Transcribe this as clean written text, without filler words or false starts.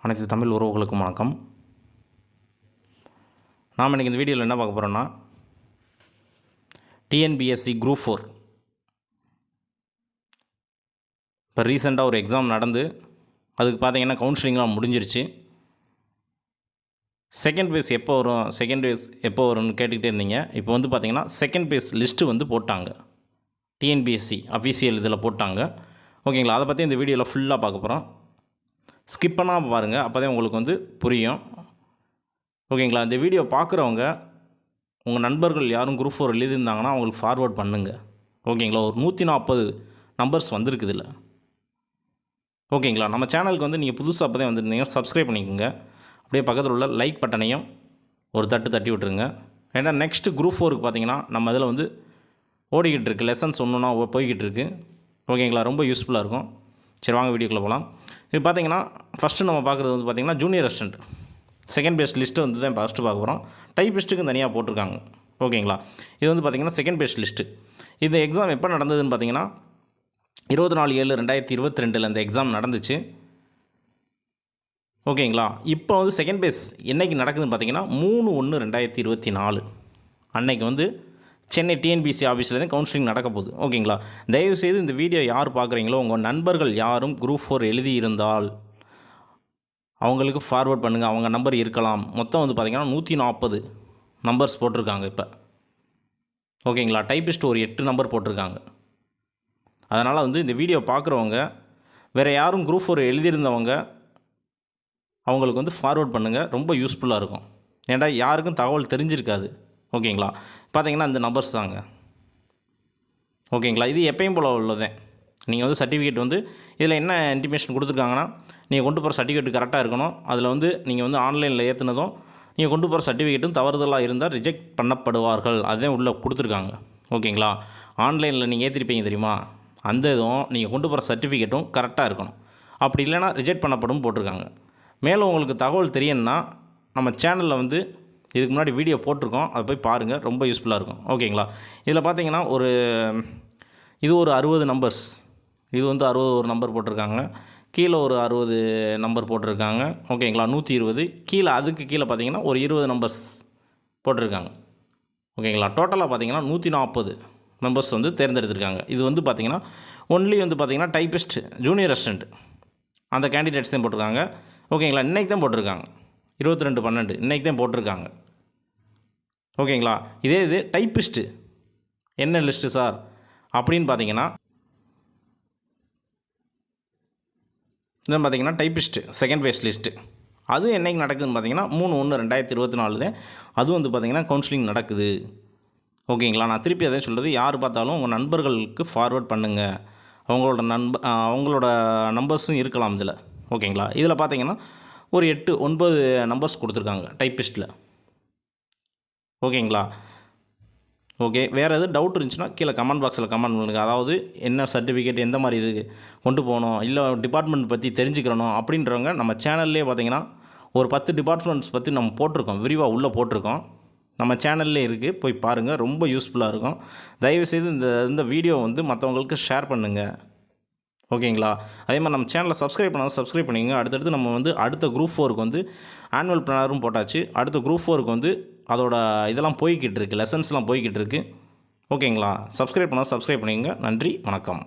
அனைத்து தமிழ் உறவுகளுக்கும் வணக்கம். நாம் இன்றைக்கி இந்த வீடியோவில் என்ன பார்க்க போகிறோன்னா, டிஎன்பிஎஸ்சி குரூப் 4 இப்போ ரீசெண்டாக ஒரு எக்ஸாம் நடந்து அதுக்கு பார்த்தீங்கன்னா கவுன்சிலிங்லாம் முடிஞ்சிருச்சு. செகண்ட் பேஸ் எப்போ வரும்னு கேட்டுக்கிட்டே இருந்தீங்க. இப்போ வந்து பார்த்திங்கன்னா செகண்ட் பேஸ் லிஸ்ட்டு வந்து போட்டாங்க. டிஎன்பிஎஸ்சி அஃபீஷியல் இதில் போட்டாங்க. ஓகேங்களா, அதை பற்றி இந்த வீடியோவில் ஃபுல்லாக பார்க்க போகிறோம். ஸ்கிப் பண்ணாமல் பாருங்கள், அப்போ தான் உங்களுக்கு வந்து புரியும். ஓகேங்களா, இந்த வீடியோ பார்க்குறவங்க உங்கள் நண்பர்கள் யாரும் குரூப் 4 எழுதியிருந்தாங்கன்னா அவங்களுக்கு ஃபார்வேர்ட் பண்ணுங்கள். ஓகேங்களா, ஒரு 140 நம்பர்ஸ் வந்திருக்குது இல்லை. ஓகேங்களா, நம்ம சேனலுக்கு வந்து நீங்கள் புதுசாக அப்போ தான் வந்துருந்தீங்க, சப்ஸ்கிரைப் பண்ணிக்கோங்க. அப்படியே பக்கத்தில் உள்ள லைக் பட்டனையும் ஒரு தட்டி விட்டுருங்க. ஏன்னா நெக்ஸ்ட்டு குரூப் 4க்கு பார்த்தீங்கன்னா நம்ம இதில் வந்து ஓடிக்கிட்டு இருக்குது, லெசன்ஸ் ஒன்றுனா போய்கிட்டு இருக்குது. ஓகேங்களா, ரொம்ப யூஸ்ஃபுல்லாக இருக்கும். சரி, வாங்க வீடியோக்குள்ளே போகலாம். இது பார்த்தீங்கன்னா ஃபஸ்ட்டு நம்ம பார்க்குறது வந்து பார்த்திங்கன்னா ஜூனியர் அசிஸ்டன்ட் செகண்ட் பேஸ்ட் லிஸ்ட்டு வந்து தான் ஃபஸ்ட்டு பார்க்க போகிறோம். டைப்பிஸ்ட்டுக்கு தனியாக போட்டிருக்காங்க. ஓகேங்களா, இது வந்து பார்த்திங்கன்னா செகண்ட் பேஸ்ட் லிஸ்ட்டு. இந்த எக்ஸாம் எப்போ நடந்ததுன்னு பார்த்தீங்கன்னா 24/7/2022 இந்த எக்ஸாம் நடந்துச்சு. ஓகேங்களா, இப்போ வந்து செகண்ட் பேஸ் என்றைக்கு நடக்குதுன்னு பார்த்தீங்கன்னா 3/1/2024 அன்னைக்கு வந்து சென்னை டிஎன்பிஎஸ்சி ஆஃபீஸ்லேருந்து கவுன்சிலிங் நடக்க போகுது. ஓகேங்களா, தயவுசெய்து இந்த வீடியோ யார் பார்க்குறீங்களோ உங்கள் நண்பர்கள் யாரும் குரூப் 4 எழுதியிருந்தால் அவங்களுக்கு ஃபார்வேர்ட் பண்ணுங்கள். அவங்க நம்பர் இருக்கலாம். மொத்தம் வந்து பார்த்திங்கன்னா 140 நம்பர்ஸ் போட்டிருக்காங்க இப்போ. ஓகேங்களா, டைப்பிஸ்ட் ஒரு 8 நம்பர் போட்டிருக்காங்க. அதனால் வந்து இந்த வீடியோ பார்க்குறவங்க வேறு யாரும் குரூப் 4 எழுதியிருந்தவங்க அவங்களுக்கு வந்து ஃபார்வேர்ட் பண்ணுங்கள். ரொம்ப யூஸ்ஃபுல்லாக இருக்கும். ஏன்டா யாருக்கும் தகவல் தெரிஞ்சிருக்காது. ஓகேங்களா, பார்த்தீங்கன்னா இந்த நம்பர்ஸ் தாங்க. ஓகேங்களா, இது எப்பயும் போல் உள்ளதேன். நீங்கள் வந்து சர்டிஃபிகேட் வந்து இதில் என்ன இன்டிமேஷன் கொடுத்துருக்காங்கன்னா, நீங்கள் கொண்டு போகிற சர்டிஃபிகேட் கரெக்டாக இருக்கணும். அதில் வந்து நீங்கள் வந்து ஆன்லைனில் ஏற்றுனதும் நீங்கள் கொண்டு போகிற சர்டிஃபிகேட்டும் தவறுதலாக இருந்தால் ரிஜெக்ட் பண்ணப்படுவார்கள். அதுதான் உள்ளே கொடுத்துருக்காங்க. ஓகேங்களா, ஆன்லைனில் நீங்கள் ஏற்றிருப்பீங்க தெரியுமா, அந்த இதுவும் நீங்கள் கொண்டு போகிற சர்டிஃபிகேட்டும் கரெக்டாக இருக்கணும். அப்படி இல்லைனா ரிஜெக்ட் பண்ணப்படும் போட்டிருக்காங்க. மேலும் உங்களுக்கு தகவல் தெரியணுன்னா நம்ம சேனலில் வந்து இதுக்கு முன்னாடி வீடியோ போட்டிருக்கோம், அதை போய் பாருங்கள். ரொம்ப யூஸ்ஃபுல்லாக இருக்கும். ஓகேங்களா, இதில் பார்த்தீங்கன்னா இது ஒரு 60 நம்பர்ஸ். இது வந்து 61 நம்பர் போட்டிருக்காங்க. கீழே ஒரு 60 நம்பர் போட்டிருக்காங்க. ஓகேங்களா, 120 கீழே, அதுக்கு கீழே பார்த்தீங்கன்னா ஒரு 20 நம்பர்ஸ் போட்டிருக்காங்க. ஓகேங்களா, டோட்டலாக பார்த்தீங்கன்னா 140 மெம்பர்ஸ் வந்து தேர்ந்தெடுத்திருக்காங்க. இது வந்து பார்த்திங்கன்னா ஒன்லி வந்து பார்த்திங்கன்னா டைப்பிஸ்ட் ஜூனியர் அசிஸ்டன்ட் அந்த கேண்டிடேட்ஸ் தான் போட்டிருக்காங்க. ஓகேங்களா, இன்றைக்கி தான் போட்டிருக்காங்க. 22/12 இன்றைக்கி தான் போட்டிருக்காங்க. ஓகேங்களா, இது டைப்பிஸ்ட்டு என்ன லிஸ்ட்டு சார் அப்படின்னு பார்த்தீங்கன்னா, இதான் பார்த்தீங்கன்னா டைப்பிஸ்ட்டு செகண்ட் பேஸ் லிஸ்ட்டு. அது என்றைக்கு நடக்குதுன்னு பார்த்தீங்கன்னா 3/1/2024 தான். அதுவும் வந்து பார்த்திங்கன்னா கவுன்சிலிங் நடக்குது. ஓகேங்களா, நான் திருப்பி அதே சொல்கிறது, யார் பார்த்தாலும் உங்கள் நண்பர்களுக்கு ஃபார்வேர்ட் பண்ணுங்கள். அவங்களோட நம்பர்ஸும் இருக்கலாம் இதில். ஓகேங்களா, இதில் பார்த்தீங்கன்னா ஒரு 8-9 நம்பர்ஸ் கொடுத்துருக்காங்க டைப்பிஸ்ட்டில். ஓகேங்களா, ஓகே, வேறு எதுவும் டவுட் இருந்துச்சுன்னா கீழே கமெண்ட் பாக்ஸில் கமெண்ட் பண்ணுங்கள். அதாவது என்ன சர்டிஃபிகேட் எந்த மாதிரி இது கொண்டு போகணும், இல்லை டிபார்ட்மெண்ட் பற்றி தெரிஞ்சுக்கிறணும் அப்படின்றவங்க நம்ம சேனல்லே பார்த்திங்கன்னா ஒரு 10 டிபார்ட்மெண்ட்ஸ் பற்றி நம்ம போட்டிருக்கோம், விரிவாக உள்ளே போட்டிருக்கோம். நம்ம சேனல்லே இருக்குது, போய் பாருங்கள். ரொம்ப யூஸ்ஃபுல்லாக இருக்கும். தயவுசெய்து இந்த வீடியோ வந்து மற்றவங்களுக்கு ஷேர் பண்ணுங்கள். ஓகேங்களா, அதே மாதிரி நம்ம சேனலை சப்ஸ்கிரைப் பண்ணிங்க. அடுத்தடுத்து நம்ம வந்து அடுத்த குரூப் 4க்கு வந்து ஆனுவல் பிளானரும் போட்டாச்சு. அடுத்த குரூப் 4க்கு வந்து அதோட இதெல்லாம் போய்கிட்டு இருக்குது, லெசன்ஸ்லாம் போய்கிட்டு இருக்குது. ஓகேங்களா, சப்ஸ்கிரைப் பண்ணிங்க. நன்றி, வணக்கம்.